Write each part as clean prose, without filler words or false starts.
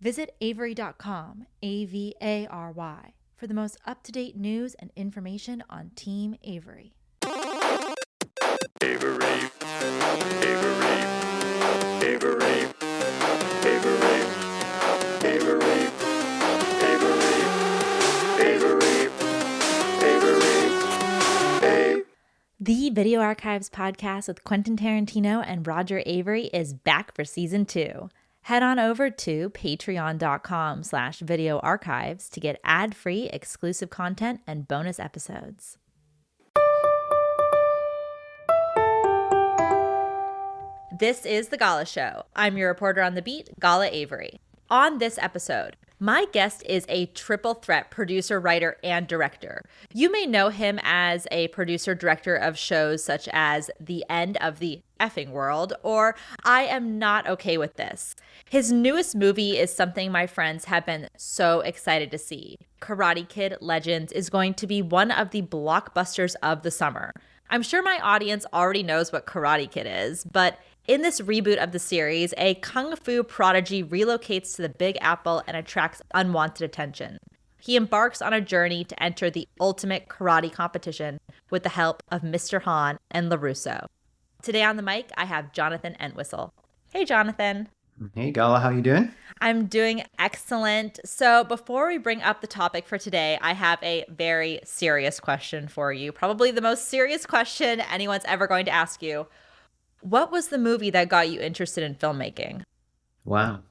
Visit Avery.com, Avary, for the most up-to-date news and information on Team Avery. Avery, Avery, Avery, Avery, Avery, Avery, Avery, Avery. The Video Archives podcast with Quentin Tarantino and Roger Avery is back for season 2. Head on over to patreon.com/videoarchives to get ad-free exclusive content and bonus episodes. This is the Gala Show. I'm your reporter on the beat, Gala Avery. On this episode, my guest is a triple threat producer, writer, and director. You may know him as a producer-director of shows such as The End of the Effing World or I Am Not Okay With This. His newest movie is something my friends have been so excited to see. Karate Kid Legends is going to be one of the blockbusters of the summer. I'm sure my audience already knows what Karate Kid is, but in this reboot of the series, a kung fu prodigy relocates to the Big Apple and attracts unwanted attention. He embarks on a journey to enter the ultimate karate competition with the help of Mr. Han and LaRusso. Today on the mic, I have Jonathan Entwistle. Hey, Jonathan. Hey, Gala, how you doing? I'm doing excellent. So before we bring up the topic for today, I have a very serious question for you. Probably the most serious question anyone's ever going to ask you. What was the movie that got you interested in filmmaking? Wow.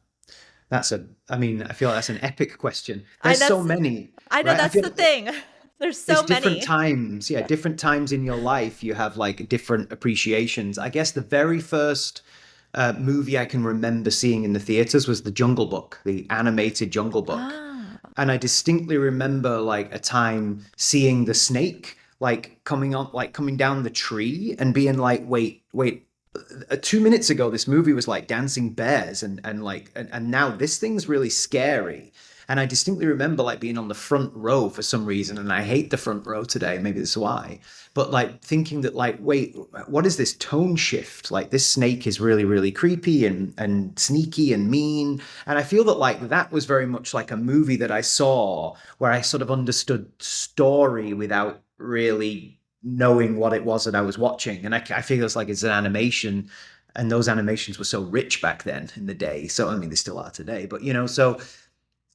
I feel like that's an epic question. There's so many. I know, right? That's the thing. There's so many. Different times in your life, you have like different appreciations. I guess the very first movie I can remember seeing in the theaters was The Jungle Book, the animated Jungle Book. Ah. And I distinctly remember like a time seeing the snake coming down the tree and being like, wait, 2 minutes ago, this movie was like dancing bears and now this thing's really scary. And I distinctly remember like being on the front row for some reason. And I hate the front row today. Maybe that's why. But like thinking that like, wait, what is this tone shift? Like this snake is really, really creepy and sneaky and mean. And I feel that like that was very much like a movie that I saw where I sort of understood story without really knowing what it was that I was watching. And I feel it's like it's an animation, and those animations were so rich back then in the day. So, I mean, they still are today, but so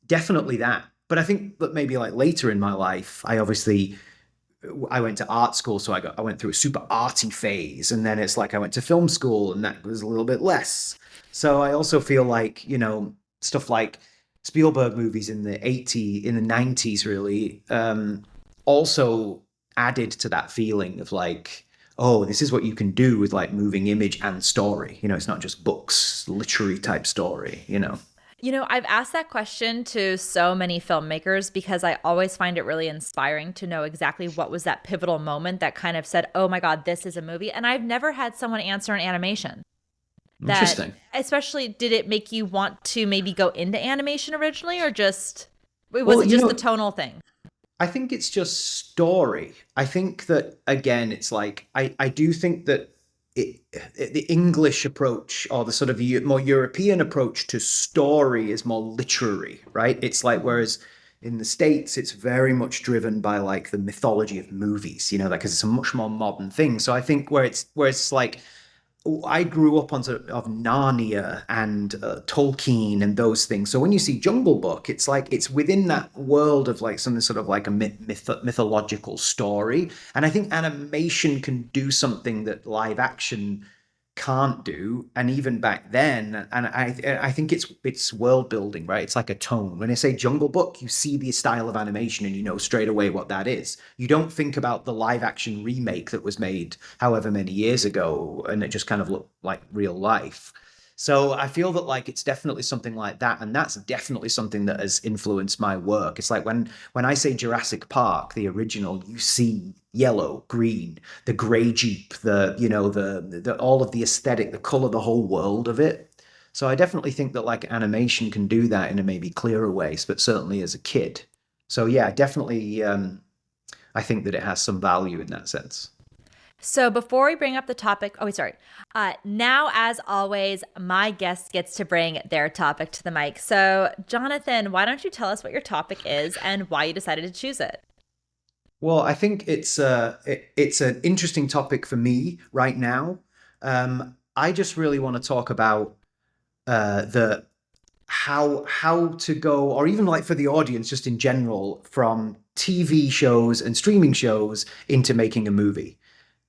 definitely that. But I think that maybe like later in my life, I went to art school. So I went through a super arty phase, and then it's like I went to film school, and that was a little bit less. So I also feel like, stuff like Spielberg movies in the 90s really, also added to that feeling of like, oh, this is what you can do with like moving image and story. It's not just books, literary type story, I've asked that question to so many filmmakers because I always find it really inspiring to know exactly what was that pivotal moment that kind of said, oh my God, this is a movie. And I've never had someone answer an animation. Interesting. Especially, did it make you want to maybe go into animation originally, or just, was it just the tonal thing? I think it's just story. I think that, again, it's like, I do think that the English approach, or the sort of more European approach to story, is more literary, right? It's like, whereas in the States, it's very much driven by like the mythology of movies, because it's a much more modern thing. So I think where it's like, I grew up on sort of Narnia and Tolkien and those things. So when you see Jungle Book, it's like it's within that world of like something sort of like a mythological story. And I think animation can do something that live action can't do. And even back then, and I think it's world building, right? It's like a tone. When I say Jungle Book, you see the style of animation and you know straight away what that is. You don't think about the live action remake that was made however many years ago and it just kind of looked like real life. So I feel that like it's definitely something like that, and that's definitely something that has influenced my work. It's like when I say Jurassic Park, the original, you see yellow, green, the gray Jeep, the all of the aesthetic, the color, the whole world of it. So I definitely think that like animation can do that in a maybe clearer ways, but certainly as a kid. So yeah, definitely, I think that it has some value in that sense. So before we bring up the topic, oh, wait, sorry. Now, as always, my guest gets to bring their topic to the mic. So, Jonathan, why don't you tell us what your topic is and why you decided to choose it? Well, I think it's an interesting topic for me right now. I just really want to talk about the how to go, or even like for the audience, just in general, from TV shows and streaming shows into making a movie.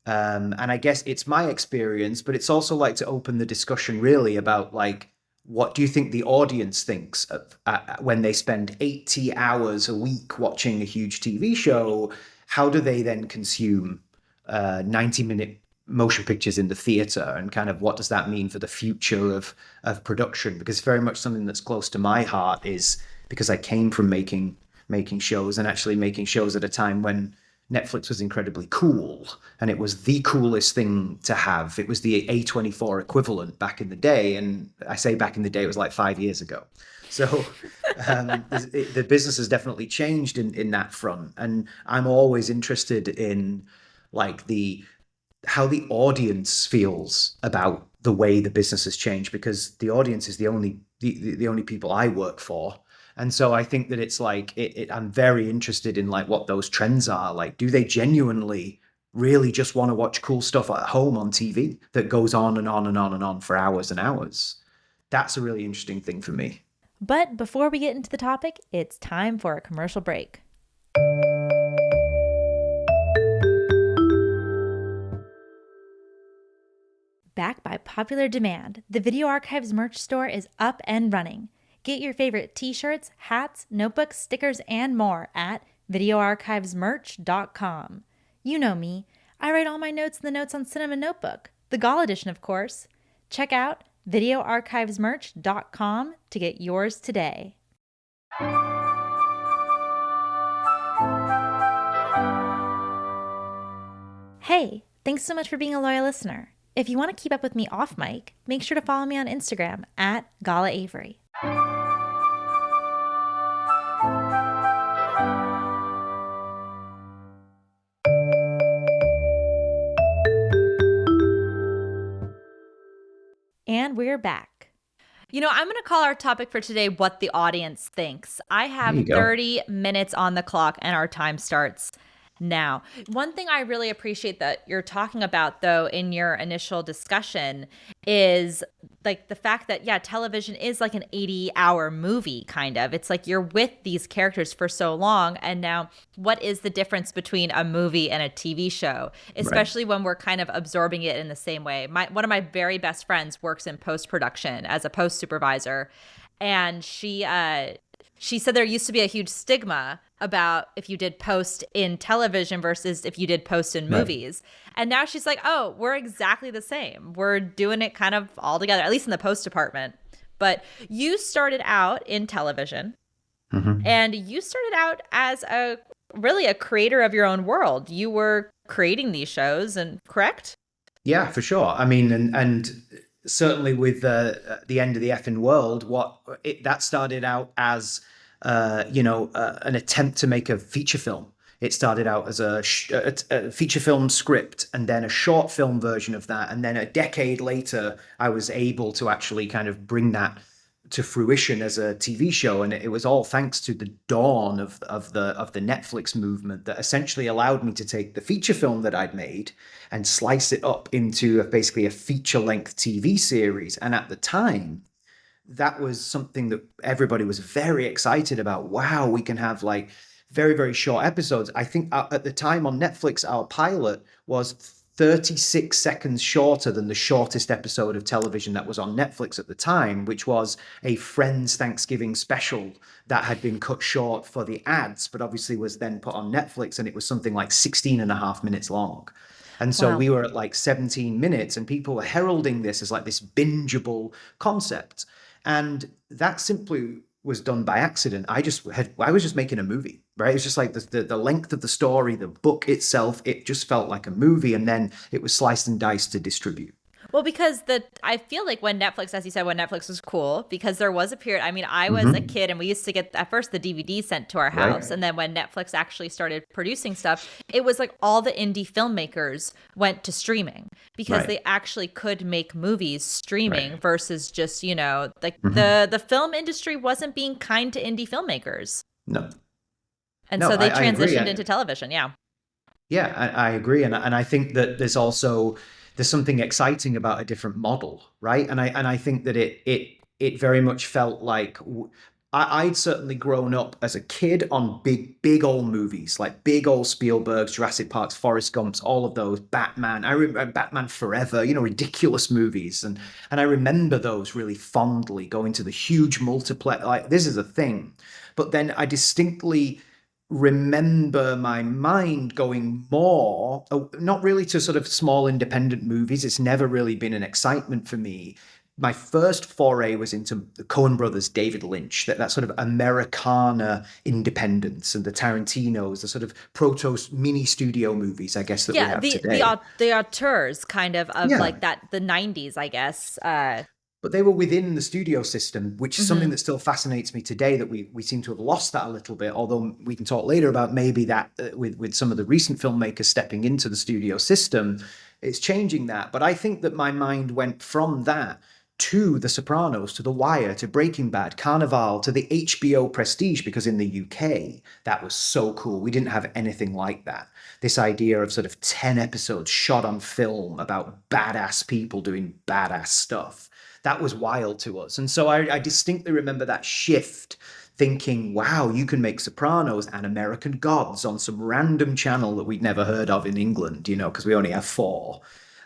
And I guess it's my experience, but it's also like to open the discussion really about like, what do you think the audience thinks of when they spend 80 hours a week watching a huge TV show? How do they then consume 90-minute motion pictures in the theater, and kind of what does that mean for the future of production? Because very much something that's close to my heart, is because I came from making shows, and actually making shows at a time when Netflix was incredibly cool, and it was the coolest thing to have. It was the A24 equivalent back in the day, and I say back in the day, it was like 5 years ago. So the business has definitely changed in that front, and I'm always interested in like the how the audience feels about the way the business has changed, because the audience is the only people I work for. And so I think that it's like I'm very interested in like what those trends are. Like, do they genuinely really just want to watch cool stuff at home on TV that goes on and on and on and on for hours and hours? That's a really interesting thing for me. But before we get into the topic, it's time for a commercial break. Back by popular demand, the Video Archives merch store is up and running. Get your favorite t-shirts, hats, notebooks, stickers, and more at videoarchivesmerch.com. You know me. I write all my notes in the Notes on Cinema notebook, the Gala edition, of course. Check out videoarchivesmerch.com to get yours today. Hey, thanks so much for being a loyal listener. If you want to keep up with me off mic, make sure to follow me on Instagram at Gala Avery. And we're back. You know, I'm going to call our topic for today What the Audience Thinks. I There you have go. 30 minutes on the clock and our time starts now. One thing I really appreciate that you're talking about, though, in your initial discussion is like the fact that, yeah, television is like an 80-hour movie, kind of. It's like you're with these characters for so long. And now, what is the difference between a movie and a TV show, especially when we're kind of absorbing it in the same way? One of my very best friends works in post-production as a post supervisor. And she said there used to be a huge stigma about if you did post in television versus if you did post in movies. And now she's like, oh, we're exactly the same. We're doing it kind of all together, at least in the post department. But you started out in television, and you started out as really a creator of your own world. You were creating these shows, and correct? Yeah, for sure. I mean, and certainly with the end of the effing world, that started out as an attempt to make a feature film. It started out as a feature film script, and then a short film version of that, and then a decade later, I was able to actually kind of bring that to fruition as a TV show, and it was all thanks to the dawn of the Netflix movement that essentially allowed me to take the feature film that I'd made and slice it up into basically a feature-length TV series. And at the time, that was something that everybody was very excited about. Wow, we can have like very, very short episodes. I think at the time on Netflix, our pilot was 36 seconds shorter than the shortest episode of television that was on Netflix at the time, which was a Friends Thanksgiving special that had been cut short for the ads, but obviously was then put on Netflix, and it was something like 16 and a half minutes long. And so we were at like 17 minutes, and people were heralding this as like this bingeable concept. And that simply was done by accident. I was just making a movie, right? It's just like the length of the story, the book itself, it just felt like a movie, and then it was sliced and diced to distribute. Well, because I feel like when Netflix, as you said, when Netflix was cool, because there was a period. I mean, I was a kid, and we used to get at first the DVD sent to our house, Right. and then when Netflix actually started producing stuff, it was like all the indie filmmakers went to streaming because Right. they actually could make movies streaming Right. versus just like the film industry wasn't being kind to indie filmmakers, No. and No, so they I agree. transitioned into television. Yeah. Yeah, I agree, and I think that there's something exciting about a different model, right? And I think that it very much felt like I'd certainly grown up as a kid on big old movies like big old Spielberg's, Jurassic Park's, Forrest Gump's, all of those, Batman. I remember Batman Forever, ridiculous movies, and I remember those really fondly. Going to the huge multiplex, like this is a thing, but then I distinctly remember my mind going more, not really to sort of small independent movies. It's never really been an excitement for me. My first foray was into the Coen brothers, David Lynch, that sort of Americana independence, and the Tarantinos, the sort of proto mini studio movies, I guess, that we Yeah, have the today. the auteurs kind of Yeah. like that, the 90s, I guess. But they were within the studio system, which is something Mhm. that still fascinates me today, that we seem to have lost that a little bit, although we can talk later about maybe that with some of the recent filmmakers stepping into the studio system, it's changing that. But I think that my mind went from that to The Sopranos, to The Wire, to Breaking Bad, Carnival, to the HBO Prestige, because in the UK, that was so cool. We didn't have anything like that. This idea of sort of 10 episodes shot on film about badass people doing badass stuff, that was wild to us. And so I distinctly remember that shift, thinking, wow, you can make Sopranos and American Gods on some random channel that we'd never heard of in England, because we only have four.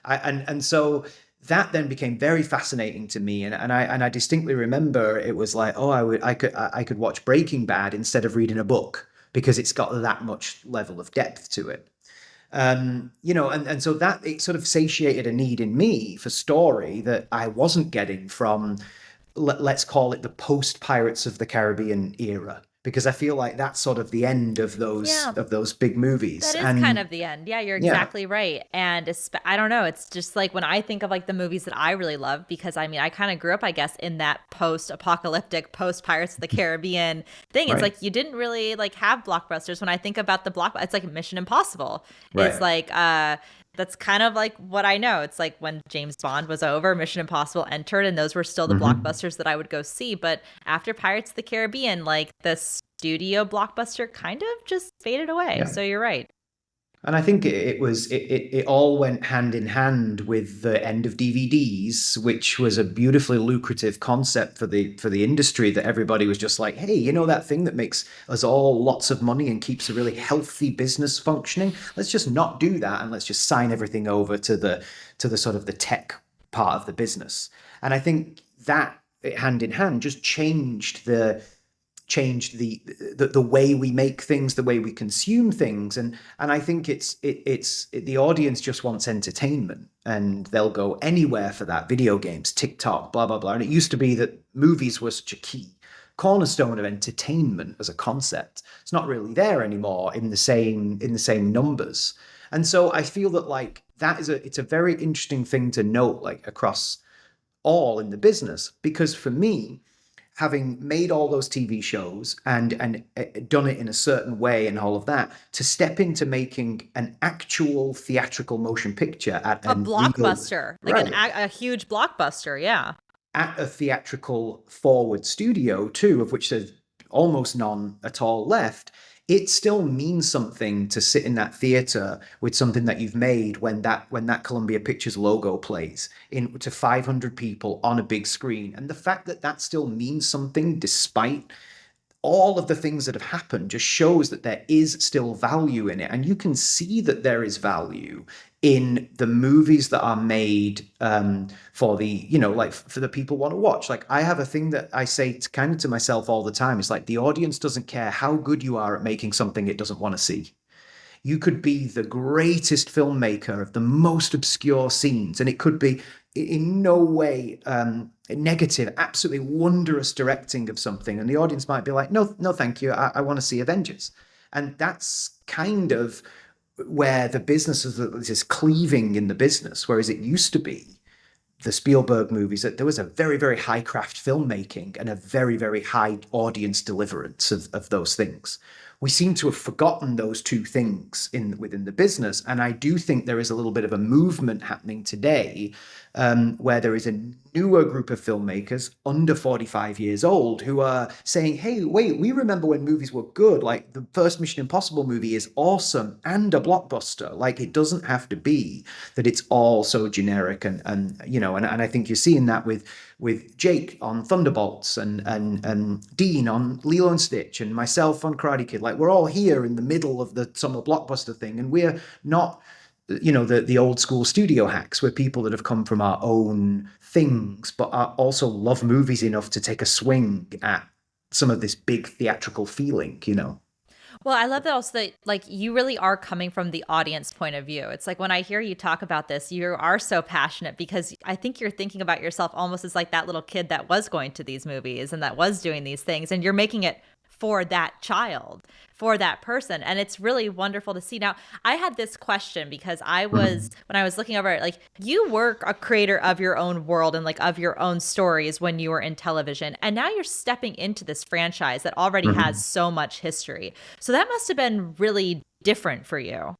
And so that then became very fascinating to me. And I distinctly remember it was like, oh, I could watch Breaking Bad instead of reading a book, because it's got that much level of depth to it. And so that it sort of satiated a need in me for story that I wasn't getting from, let's call it, the post Pirates of the Caribbean era, because I feel like that's sort of the end of Yeah, those big movies. that is kind And of the end. Yeah, you're yeah, exactly right. And I don't know, it's just like when I think of like the movies that I really love, because I mean, I kind of grew up, I guess, in that post-apocalyptic, post-Pirates of the Caribbean thing. It's right, like you didn't really like have blockbusters. When I think about the it's like Mission Impossible is right. like that's kind of like what I know. It's like when James Bond was over, Mission Impossible entered, and those were still the Hmm. blockbusters that I would go see. But after Pirates of the Caribbean, like the studio blockbuster kind of just faded away. Yeah. So you're right. And I think it all went hand in hand with the end of DVDs, which was a beautifully lucrative concept for the industry, that everybody was just like, hey, that thing that makes us all lots of money and keeps a really healthy business functioning? Let's just not do that, and let's just sign everything over to the sort of the tech part of the business. And I think that hand in hand just changed the way we make things, the way we consume things. And I think the audience just wants entertainment, and they'll go anywhere for that. Video games, TikTok, blah blah blah. And it used to be that movies were such a key cornerstone of entertainment as a concept. It's not really there anymore in the same numbers. And so I feel that, like, it's a very interesting thing to note, like, across all in the business, because for me, having made all those TV shows and done it in a certain way and all of that, to step into making an actual theatrical motion picture at A a real, blockbuster, like right, a huge blockbuster. Yeah. at a theatrical forward studio too, of which there's almost none at all left. It still means something to sit in that theater with something that you've made, when that Columbia Pictures logo plays in to 500 people on a big screen. And the fact that that still means something despite all of the things that have happened just shows that there is still value in it. And you can see that there is value in the movies that are made, for like, for the people want to watch. Like, I have a thing that I say kind of to myself all the time. It's like, the audience doesn't care how good you are at making something it doesn't want to see. You could be the greatest filmmaker of the most obscure scenes, and it could be in no way negative, absolutely wondrous directing of something, and the audience might be like, no, no, thank you, I want to see Avengers. And that's kind of where the business is cleaving in the business, whereas it used to be the Spielberg movies, that there was a very, very high craft filmmaking and a very, very high audience deliverance of those things. We seem to have forgotten those two things within the business. And I do think there is a little bit of a movement happening today, where there is a newer group of filmmakers under 45 years old who are saying, hey, wait, we remember when movies were good. Like the first Mission Impossible movie is awesome and a blockbuster. Like it doesn't have to be that it's all so generic. And I think you're seeing that with Jake on Thunderbolts and Dean on Lilo and Stitch and myself on Karate Kid. Like we're all here in the middle of the summer blockbuster thing, and we're not, the old school studio hacks. We're people that have come from our own things, but are also love movies enough to take a swing at some of this big theatrical feeling. Well, I love that also that like you really are coming from the audience point of view. It's like when I hear you talk about this, you are so passionate because I think you're thinking about yourself almost as like that little kid that was going to these movies and that was doing these things, and you're making it for that child, for that person. And it's really wonderful to see. Now, I had this question because when I was looking over it, like you were a creator of your own world and like of your own stories when you were in television. And now you're stepping into this franchise that already has so much history. So that must have been really different for you.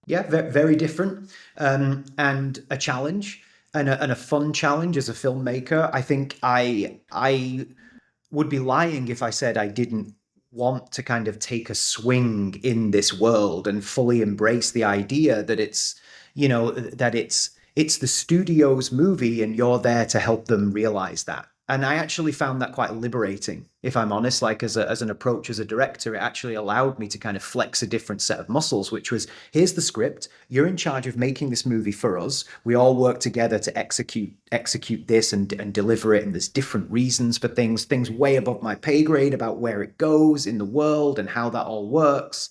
Yeah, very different, and a challenge, and a fun challenge as a filmmaker. I think I would be lying if I said I didn't want to kind of take a swing in this world and fully embrace the idea that it's the studio's movie and you're there to help them realize that. And I actually found that quite liberating, if I'm honest. Like as an approach as a director, it actually allowed me to kind of flex a different set of muscles, which was, here's the script, you're in charge of making this movie for us. We all work together to execute this and deliver it. And there's different reasons for things way above my pay grade about where it goes in the world and how that all works.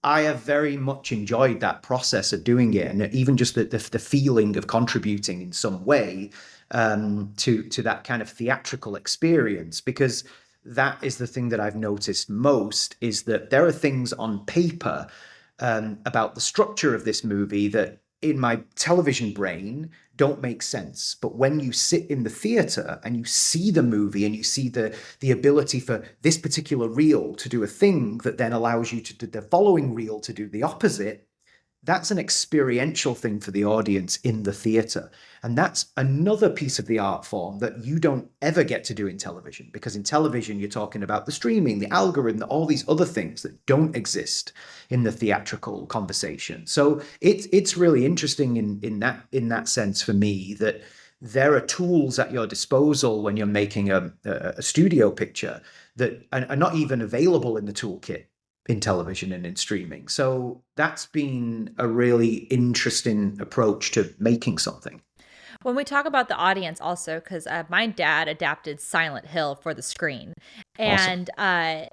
I have very much enjoyed that process of doing it, and even just the feeling of contributing in some way to that kind of theatrical experience, because that is the thing that I've noticed most, is that there are things on paper about the structure of this movie that in my television brain don't make sense. But when you sit in the theater and you see the movie and you see the ability for this particular reel to do a thing that then allows you to do the following reel to do the opposite, that's an experiential thing for the audience in the theater. And that's another piece of the art form that you don't ever get to do in television, because in television, you're talking about the streaming, the algorithm, all these other things that don't exist in the theatrical conversation. So it's really interesting in that sense for me, that there are tools at your disposal when you're making a studio picture that are not even available in the toolkit in television and in streaming. So that's been a really interesting approach to making something. When we talk about the audience also, because my dad adapted Silent Hill for the screen. And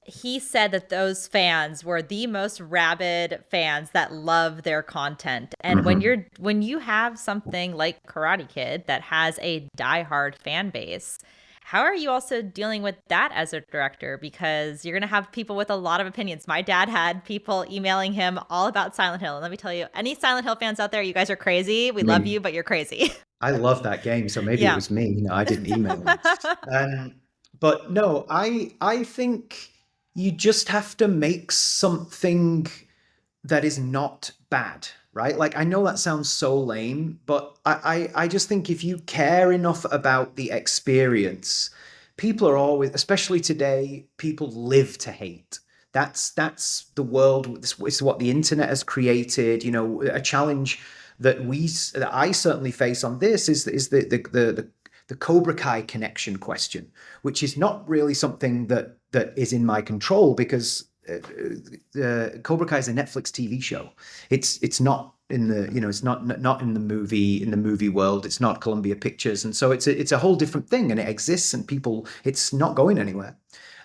he said that those fans were the most rabid fans that love their content. And when you have something like Karate Kid that has a diehard fan base, how are you also dealing with that as a director? Because you're going to have people with a lot of opinions. My dad had people emailing him all about Silent Hill. And let me tell you, any Silent Hill fans out there, you guys are crazy. We love you, but you're crazy. I love that game, so maybe it was me. I didn't email him. But no, I think you just have to make something that is not bad, right? Like, I know that sounds so lame, but I just think if you care enough about the experience, people are always, especially today, people live to hate. That's the world. It's what the internet has created. A challenge that I certainly face on this is the Cobra Kai connection question, which is not really something that is in my control, because Cobra Kai is a Netflix TV show. It's not in the it's not in the movie world. It's not Columbia Pictures, and so it's a whole different thing, and it exists, and people, it's not going anywhere.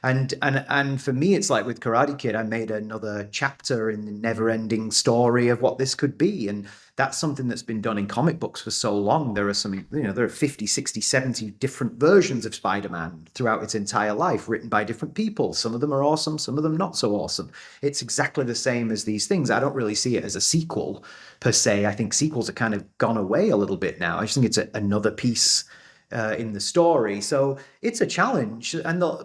And for me, it's like with Karate Kid, I made another chapter in the never-ending story of what this could be. And that's something that's been done in comic books for so long. There are there are 50, 60, 70 different versions of Spider-Man throughout its entire life, written by different people. Some of them are awesome, some of them not so awesome. It's exactly the same as these things. I don't really see it as a sequel per se. I think sequels have kind of gone away a little bit now. I just think it's another piece in the story. So it's a challenge,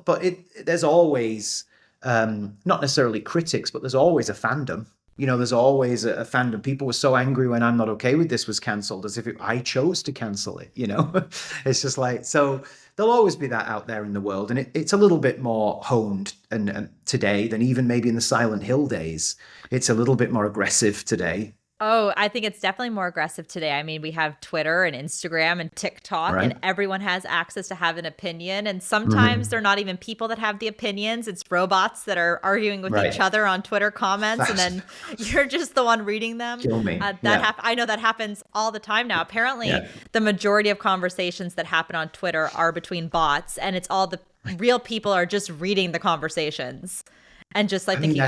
but there's always not necessarily critics, but there's always a fandom. There's always a fandom. People were so angry when I'm Not Okay With This was cancelled, as if I chose to cancel it. It's just like, so there'll always be that out there in the world, and it's a little bit more honed and today than even maybe in the Silent Hill days. It's a little bit more aggressive today. Oh, I think it's definitely more aggressive today. I mean, we have Twitter and Instagram and TikTok, Right. and everyone has access to have an opinion. And sometimes they're not even people that have the opinions. It's robots that are arguing with Right. each other on Twitter comments, and then you're just the one reading them. Kill me. I know that happens all the time now. Apparently, Yeah. the majority of conversations that happen on Twitter are between bots, and it's all the real people are just reading the conversations. And just like thinking,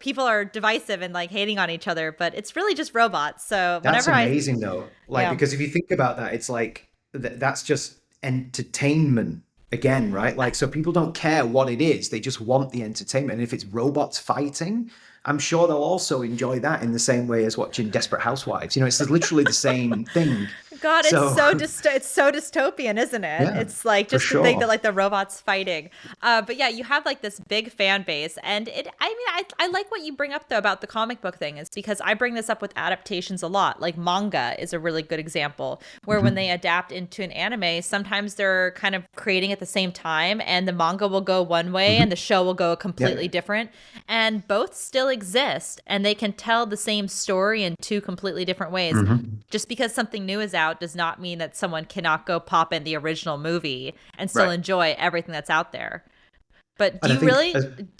people are divisive and like hating on each other, but it's really just robots. So That's whenever amazing though. Because if you think about that, it's like that's just entertainment again, right? Like, so people don't care what it is. They just want the entertainment. And if it's robots fighting, I'm sure they'll also enjoy that in the same way as watching Desperate Housewives. It's literally the same thing. God, it's so dystopian, isn't it? Yeah, it's like just for to think sure. that like the robots fighting. But yeah, you have like this big fan base, and I like what you bring up though about the comic book thing, is because I bring this up with adaptations a lot. Like manga is a really good example where when they adapt into an anime, sometimes they're kind of creating at the same time, and the manga will go one way and the show will go completely different, and both still exist, and they can tell the same story in two completely different ways. Just because something new is out does not mean that someone cannot go pop in the original movie and still enjoy everything that's out there. But do you really?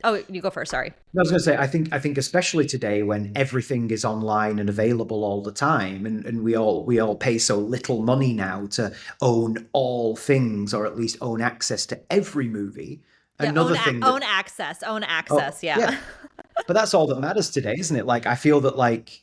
Oh, you go first. Sorry. I was going to say, I think especially today when everything is online and available all the time, and we all pay so little money now to own all things, or at least own access to every movie. Another thing, own access. Yeah. But that's all that matters today, isn't it? Like, I feel that, like,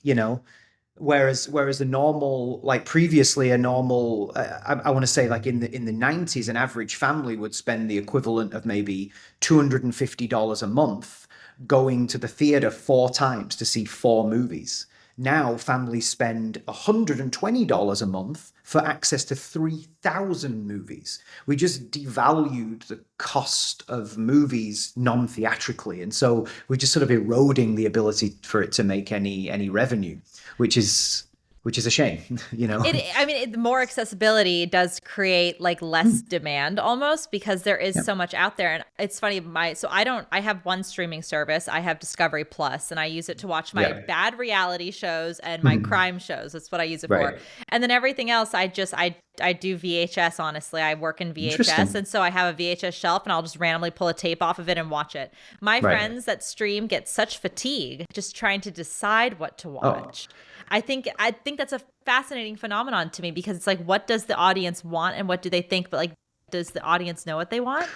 whereas a normal, like previously a normal, I want to say like in the 90s, an average family would spend the equivalent of maybe $250 a month going to the theater 4 times to see 4 movies. Now families spend $120 a month for access to 3,000 movies. We just devalued the cost of movies non-theatrically. And so we're just sort of eroding the ability for it to make any revenue, which is a shame, The more accessibility does create like less demand almost, because there is so much out there. And it's funny, I have one streaming service. I have Discovery Plus, and I use it to watch my bad reality shows and my crime shows. That's what I use it for. And then everything else, I do VHS, honestly. I work in VHS, and so I have a VHS shelf, and I'll just randomly pull a tape off of it and watch it. My friends that stream get such fatigue just trying to decide what to watch. I think that's a fascinating phenomenon to me, because it's like, what does the audience want and what do they think? But like, does the audience know what they want?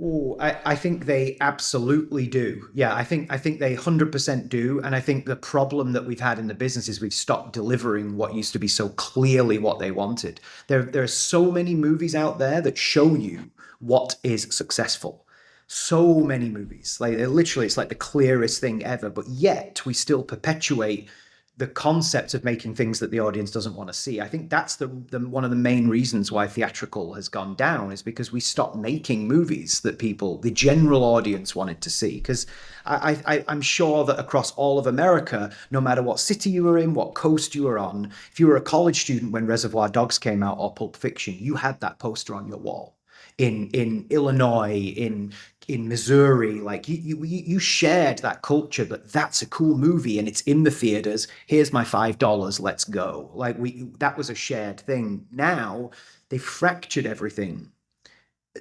Oh, I think they absolutely do. Yeah, I think they 100% do. And I think the problem that we've had in the business is we've stopped delivering what used to be so clearly what they wanted. There are so many movies out there that show you what is successful. So many movies. Like, literally, it's like the clearest thing ever. But yet we still perpetuate the concept of making things that the audience doesn't want to see. I think that's the one of the main reasons why theatrical has gone down, is because we stopped making movies that the general audience wanted to see. Because I'm sure that across all of America, no matter what city you were in, what coast you were on, if you were a college student when Reservoir Dogs came out or Pulp Fiction, you had that poster on your wall. In Illinois, in Missouri, like you shared that culture, but that's a cool movie and it's in the theaters. Here's my $5, let's go. Like that was a shared thing. Now they've fractured everything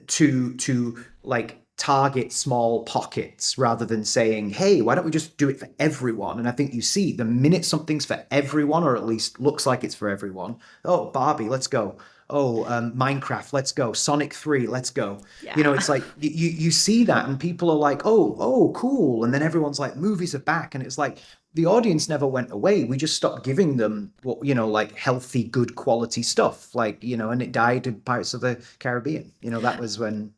to like target small pockets rather than saying, hey, why don't we just do it for everyone? And I think you see the minute something's for everyone, or at least looks like it's for everyone, oh, Barbie, let's go. Minecraft, let's go. Sonic 3, let's go. Yeah. It's like you see that and people are like, oh, cool. And then everyone's like, movies are back. And it's like the audience never went away. We just stopped giving them what, like healthy, good quality stuff. Like, and it died in Pirates of the Caribbean. That was when.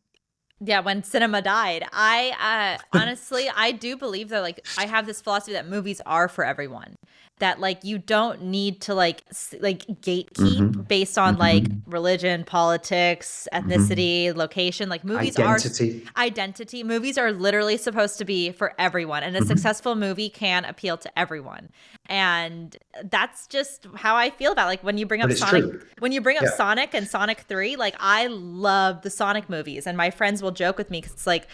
Yeah, when cinema died. I honestly, I do believe that, like, I have this philosophy that movies are for everyone. That, like, you don't need to like gatekeep based on like religion, politics, ethnicity, location. Like, movies are identity. Movies are literally supposed to be for everyone, and a successful movie can appeal to everyone. And that's just how I feel about, like, when you bring up Sonic. True. When you bring up Sonic and Sonic 3, like, I love the Sonic movies, and my friends will joke with me because it's like,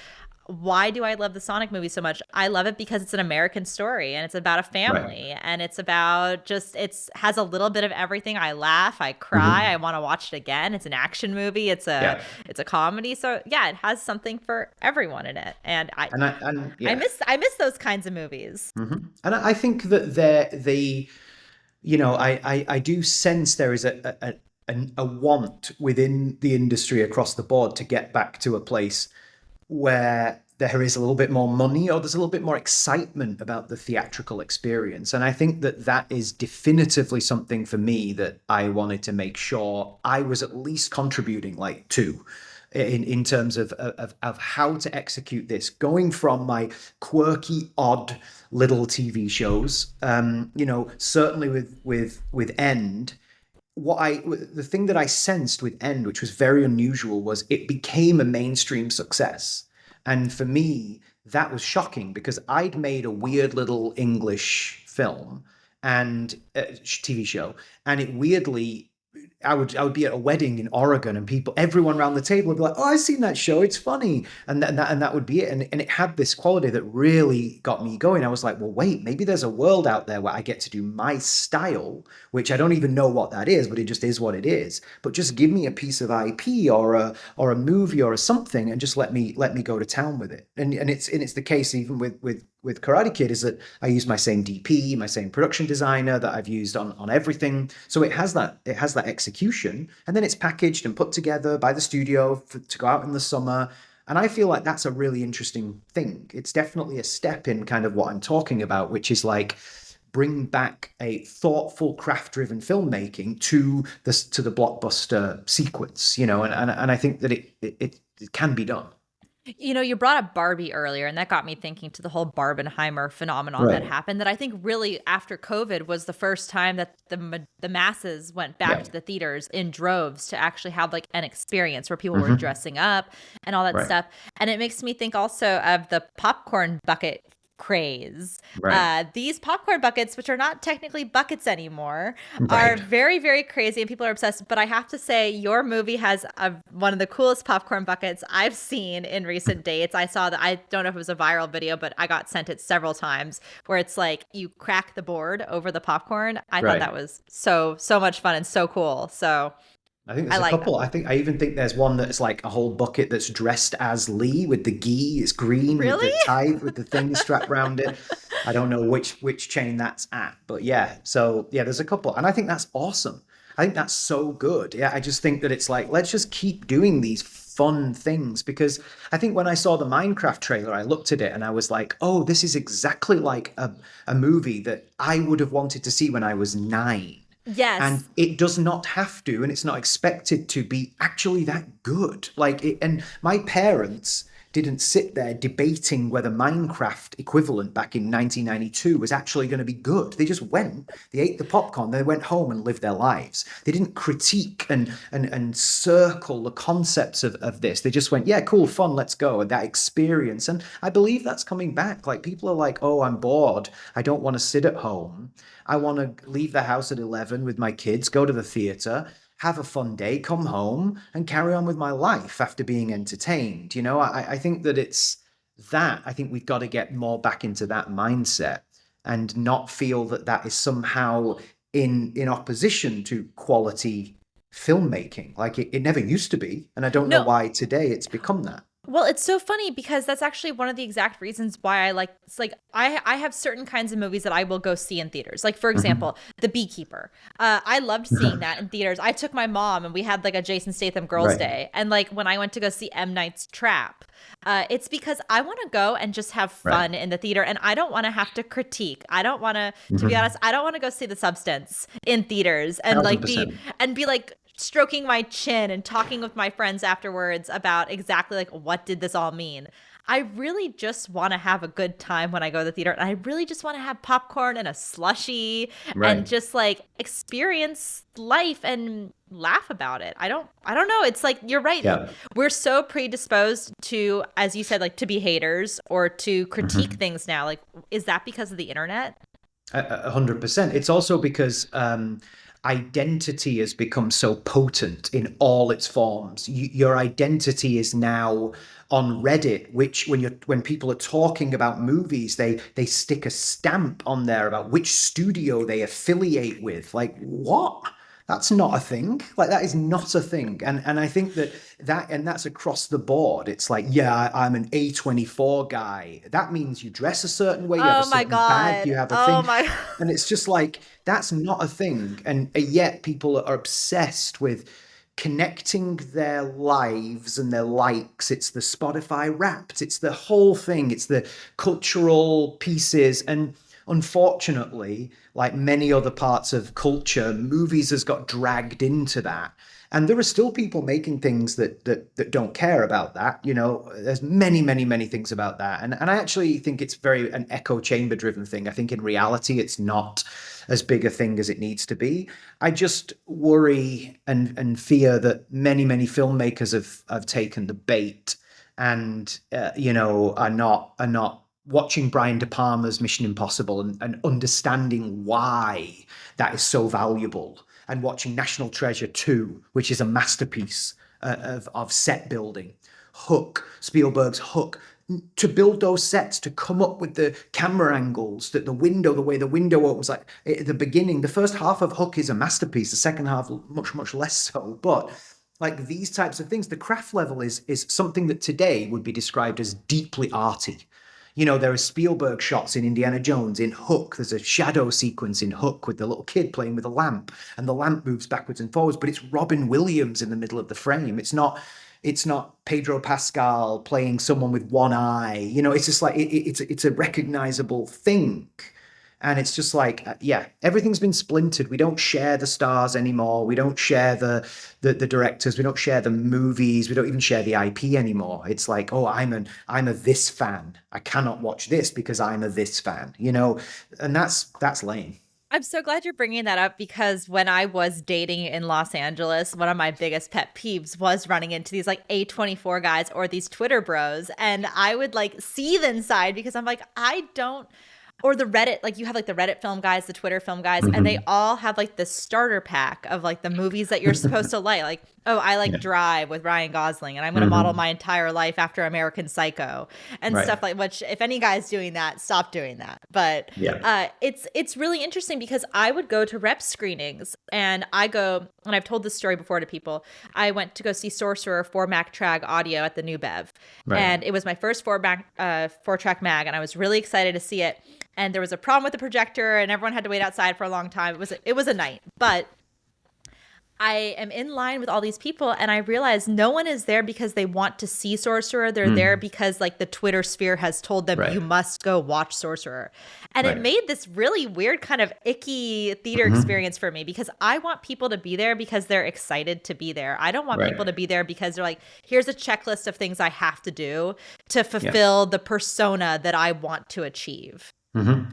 why do I love the Sonic movie so much? I love it because it's an American story, and it's about a family, and it's about has a little bit of everything. I laugh, I cry, I want to watch it again. It's an action movie. It's a comedy. So yeah, it has something for everyone in it. And I miss those kinds of movies. And I think that I do sense there is a want within the industry across the board to get back to a place where there is a little bit more money, or there's a little bit more excitement about the theatrical experience. And I think that is definitively something for me that I wanted to make sure I was at least contributing to, in terms of how to execute this, going from my quirky, odd little TV shows, certainly with End. The thing that I sensed with End, which was very unusual, was it became a mainstream success. And for me, that was shocking because I'd made a weird little English film and TV show, and it weirdly, I would be at a wedding in Oregon, and everyone around the table would be like, "Oh, I've seen that show. It's funny," and that would be it. And it had this quality that really got me going. I was like, "Well, wait, maybe there's a world out there where I get to do my style, which I don't even know what that is, but it just is what it is. But just give me a piece of IP or a movie or something, and just let me go to town with it." And it's the case even with Karate Kid, is that I use my same DP, my same production designer that I've used on everything. So it has that execution, and then it's packaged and put together by the studio to go out in the summer. And I feel like that's a really interesting thing. It's definitely a step in kind of what I'm talking about, which is like bring back a thoughtful, craft-driven filmmaking to the blockbuster sequence, and I think that it can be done. You brought up Barbie earlier, and that got me thinking to the whole Barbenheimer phenomenon that happened, that I think really after COVID was the first time that the masses went back to the theaters in droves to actually have like an experience where people were dressing up and all that stuff. And it makes me think also of the popcorn bucket craze. These popcorn buckets, which are not technically buckets anymore, are very, very crazy, and people are obsessed. But I have to say, your movie has one of the coolest popcorn buckets I've seen in recent dates. I saw that, I don't know if it was a viral video, but I got sent it several times, where it's like you crack the board over the popcorn. I thought that was so much fun and so cool. So I think there's a couple. I even think there's one that's like a whole bucket that's dressed as Lee with the gi. It's green with the tie, with the thing strapped around it. I don't know which chain that's at, but yeah. So yeah, there's a couple, and I think that's awesome. I think that's so good. Yeah, I just think that it's like, let's just keep doing these fun things, because I think when I saw the Minecraft trailer, I looked at it and I was like, oh, this is exactly like a movie that I would have wanted to see when I was 9. Yes. And it does not have to, and it's not expected to be actually that good. And my parents didn't sit there debating whether Minecraft equivalent back in 1992 was actually going to be good. They just went, they ate the popcorn, they went home and lived their lives. They didn't critique and circle the concepts of this. They just went, yeah, cool, fun, let's go. And that experience. And I believe that's coming back. Like, people are like, oh, I'm bored. I don't want to sit at home. I want to leave the house at 11 with my kids, go to the theater, have a fun day, come home, and carry on with my life after being entertained. I think that it's that. I think we've got to get more back into that mindset and not feel that is somehow in opposition to quality filmmaking. Like, it never used to be. And I don't know why today it's become that. Well, it's so funny because that's actually one of the exact reasons why I like it's like I have certain kinds of movies that I will go see in theaters. Like for example, The Beekeeper. I loved seeing that in theaters. I took my mom and we had like a Jason Statham Girls' Right. Day. And like when I went to go see M. Night's Trap, it's because I want to go and just have fun in the theater, and I don't want to have to critique. I don't want to be honest, I don't want to go see The Substance in theaters and like be 1000%. like stroking my chin and talking with my friends afterwards about exactly like what did this all mean. I really just want to have a good time when I go to the theater, and I really just want to have popcorn and a slushie and Right. just like experience life and laugh about it. I don't know. It's like you're right. Yeah. We're so predisposed to, as you said, like to be haters or to critique things now. Like, is that because of the internet? 100%. It's also because identity has become so potent in all its forms. Your identity is now on Reddit, which when people are talking about movies, they stick a stamp on there about which studio they affiliate with. Like, what? That's not a thing. Like, that is not a thing. And I think that's across the board. It's like, yeah, I'm an A24 guy. That means you dress a certain way, you have a Oh my certain bag, God. you have a Oh thing. my. And it's just like, that's not a thing. And yet people are obsessed with connecting their lives and their likes. It's the Spotify Wrapped, it's the whole thing, it's the cultural pieces. And unfortunately, like many other parts of culture, movies has got dragged into that. And there are still people making things that don't care about that. You know, there's many things about that. And I actually think it's very an echo chamber driven thing. I think in reality, it's not as big a thing as it needs to be. I just worry and fear that many filmmakers have taken the bait and are not watching Brian De Palma's Mission Impossible and understanding why that is so valuable, and watching National Treasure 2, which is a masterpiece of set building. Hook, Spielberg's Hook, to build those sets, to come up with the camera angles, that the way the window opens, like at the beginning, the first half of Hook is a masterpiece, the second half much less so. But like these types of things, the craft level is something that today would be described as deeply arty. You know, there are Spielberg shots in Indiana Jones, in Hook. There's a shadow sequence in Hook with the little kid playing with a lamp, and the lamp moves backwards and forwards, but it's Robin Williams in the middle of the frame. It's not Pedro Pascal playing someone with one eye. You know, it's just like it's a recognizable thing. And it's just like, yeah, everything's been splintered. We don't share the stars anymore. We don't share the directors. We don't share the movies. We don't even share the IP anymore. It's like, oh, I'm a this fan. I cannot watch this because I'm a this fan. You know, and that's lame. I'm so glad you're bringing that up because when I was dating in Los Angeles, one of my biggest pet peeves was running into these like A24 guys or these Twitter bros. And I would like seethe inside because I'm like, I don't. Or the Reddit, like you have like the Reddit film guys, the Twitter film guys, and they all have like the starter pack of like the movies that you're supposed to like. Like, oh, I like Drive with Ryan Gosling, and I'm going to model my entire life after American Psycho and Right. stuff like. Which, if any guy's doing that, stop doing that. But Yeah. it's really interesting because I would go to rep screenings, and I go, and I've told this story before to people. I went to go see Sorcerer 4-Mac Trag audio at the New Bev, Right. and it was my first 4-track mag, and I was really excited to see it. And there was a problem with the projector, and everyone had to wait outside for a long time. It was a night, but I am in line with all these people, and I realize no one is there because they want to see Sorcerer. They're there because like the Twitter sphere has told them Right. you must go watch Sorcerer. And Right. it made this really weird kind of icky theater experience for me because I want people to be there because they're excited to be there. I don't want Right. people to be there because they're like, here's a checklist of things I have to do to fulfill the persona that I want to achieve.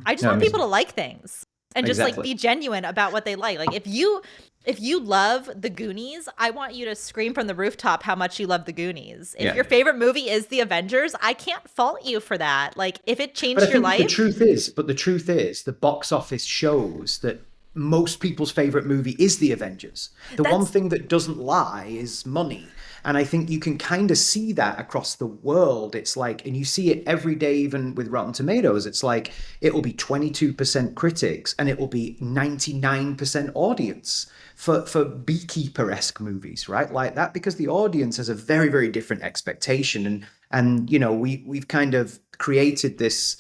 I just want people to like things and just like Exactly. be genuine about what they like. Like if you love The Goonies, I want you to scream from the rooftop how much you love The Goonies. If Yeah. your favorite movie is The Avengers, I can't fault you for that. Like if it But changed I your think life, the truth is, the box office shows that most people's favorite movie is The Avengers. The one That's- thing that doesn't lie is money. And I think you can kind of see that across the world. It's like, and you see it every day, even with Rotten Tomatoes. It's like, it will be 22% critics and it will be 99% audience for beekeeper-esque movies, right? Like that, because the audience has a very different expectation. And, we've kind of created this,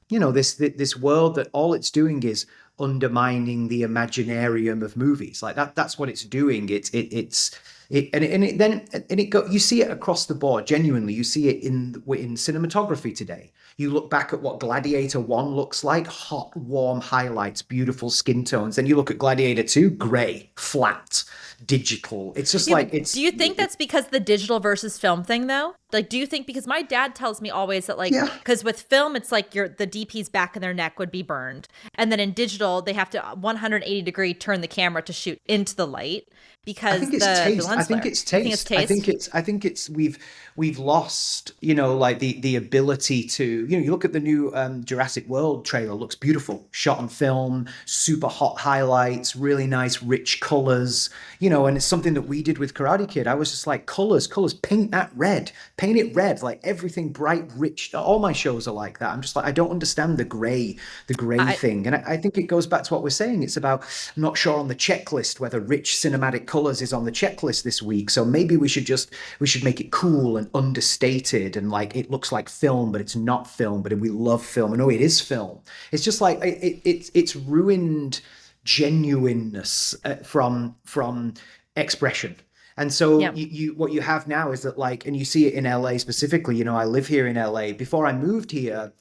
this world that all it's doing is undermining the imaginarium of movies. Like that's what it's doing. You see it across the board. Genuinely, you see it in cinematography today. You look back at what Gladiator 1 looks like: hot, warm highlights, beautiful skin tones. Then you look at Gladiator 2, gray, flat, digital. It's just do you think that's because the digital versus film thing, though? Like, do you think, because my dad tells me always that, like, because with film, it's like the DP's back of their neck would be burned. And then in digital, they have to 180 degree turn the camera to shoot into the light because I think it's taste. I think it's taste. I think it's we've lost, like the ability to, you look at the new Jurassic World trailer, looks beautiful, shot on film, super hot highlights, really nice rich colors, and it's something that we did with Karate Kid. I was just like, colors, paint that red, paint it red, like everything bright, rich. All my shows are like that. I'm just like, I don't understand the gray thing. And I think it goes back to what we're saying. It's about, I'm not sure on the checklist whether rich cinematic colors is on the checklist this week. So maybe we should make it cool and understated and like it looks like film, but it's not film, but we love film. And no, it is film. It's just like it's ruined genuineness from expression. And so you what you have now is that, like, and you see it in LA specifically, I live here in LA. Before I moved here,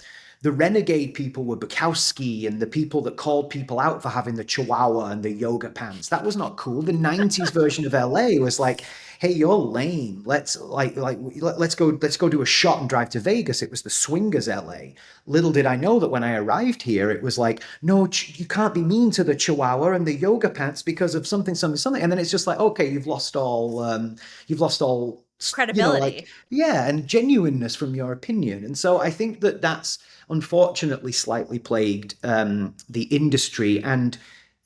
the renegade people were Bukowski and the people that called people out for having the chihuahua and the yoga pants. That was not cool. The 90s version of LA was like, hey, you're lame. Let's go do a shot and drive to Vegas. It was the swingers LA. Little did I know that when I arrived here, it was like, no, you can't be mean to the chihuahua and the yoga pants because of something. And then it's just like, okay, you've lost all credibility. And genuineness from your opinion. And so I think that that's unfortunately slightly plagued the industry and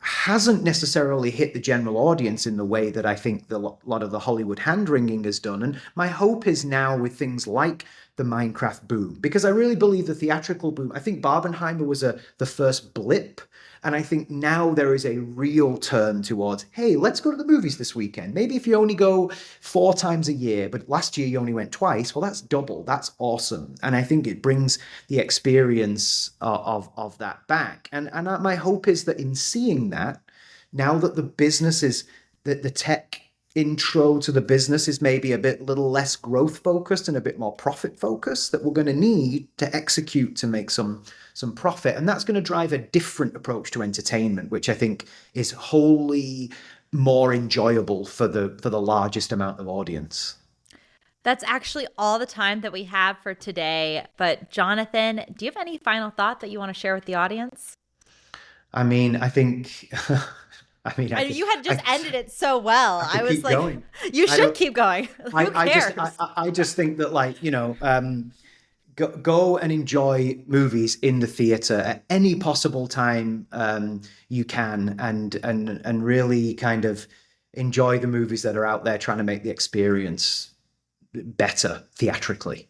hasn't necessarily hit the general audience in the way that I think a lot of the Hollywood hand-wringing has done. And my hope is now with things like the Minecraft boom, because I really believe the theatrical boom, I think Barbenheimer was the first blip. And I think now there is a real turn towards, hey, let's go to the movies this weekend. Maybe if you only go 4 times a year, but last year you only went twice, well, that's double. That's awesome. And I think it brings the experience of that back. And my hope is that in seeing that, now that the business is, that the tech intro to the business is maybe a little less growth focused and a bit more profit focused, that we're going to need to execute to make some profit. And that's going to drive a different approach to entertainment, which I think is wholly more enjoyable for the largest amount of audience. That's actually all the time that we have for today. But Jonathan, do you have any final thought that you want to share with the audience? I mean, I think you had just ended it so well. I was like, going. You should keep going. Who cares? I just think that, like, go and enjoy movies in the theater at any possible time you can, and really kind of enjoy the movies that are out there trying to make the experience better theatrically.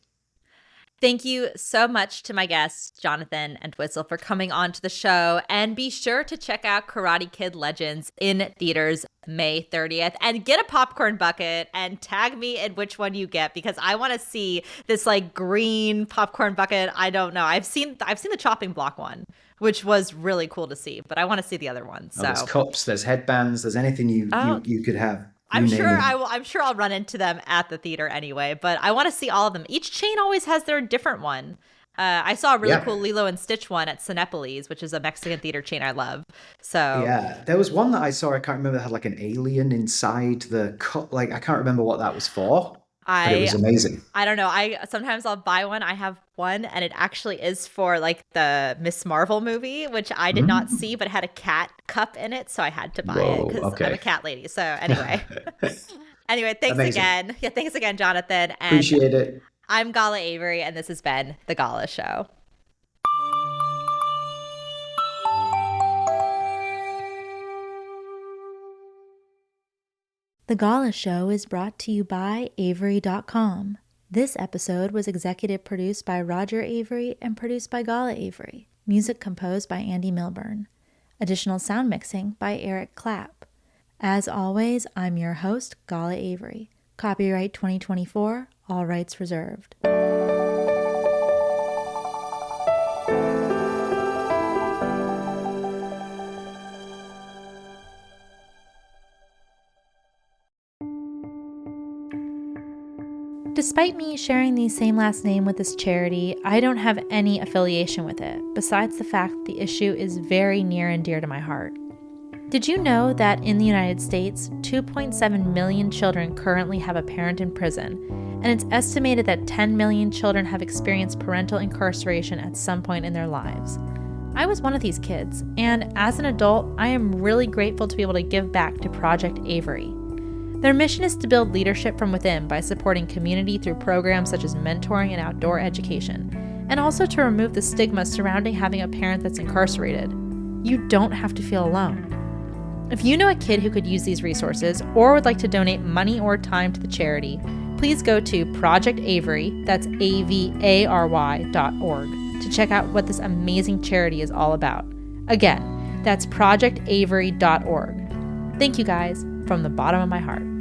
Thank you so much to my guest, Jonathan Entwistle, for coming on to the show. And be sure to check out Karate Kid Legends in theaters May 30th. And get a popcorn bucket and tag me in which one you get, because I want to see this like green popcorn bucket. I don't know. I've seen the chopping block one, which was really cool to see, but I want to see the other one. So there's cups, there's headbands, there's anything you could have. I'm sure I'll run into them at the theater anyway, but I want to see all of them. Each chain always has their different one. I saw a really cool Lilo and Stitch one at Cinépolis, which is a Mexican theater chain I love. So yeah, there was one that I saw. I can't remember. That had like an alien inside the cup. Like, I can't remember what that was for. But it was amazing. I don't know. Sometimes I'll buy one. I have one, and it actually is for like the Miss Marvel movie, which I did not see, but it had a cat cup in it, so I had to buy it because I'm a cat lady. So anyway, thanks again. Yeah, thanks again, Jonathan. And appreciate it. I'm Gala Avery, and this has been The Gala Show. The Gala Show is brought to you by Avery.com. This episode was executive produced by Roger Avery and produced by Gala Avery. Music composed by Andy Milburn. Additional sound mixing by Eric Clapp. As always, I'm your host, Gala Avery. Copyright 2024, all rights reserved. despite me sharing the same last name with this charity, I don't have any affiliation with it, besides the fact the issue is very near and dear to my heart. Did you know that in the United States, 2.7 million children currently have a parent in prison, and it's estimated that 10 million children have experienced parental incarceration at some point in their lives? I was one of these kids, and as an adult, I am really grateful to be able to give back to Project Avery. Their mission is to build leadership from within by supporting community through programs such as mentoring and outdoor education, and also to remove the stigma surrounding having a parent that's incarcerated. You don't have to feel alone. If you know a kid who could use these resources or would like to donate money or time to the charity, please go to Project Avery, that's AVARY.org, to check out what this amazing charity is all about. Again, that's projectavery.org. Thank you guys from the bottom of my heart.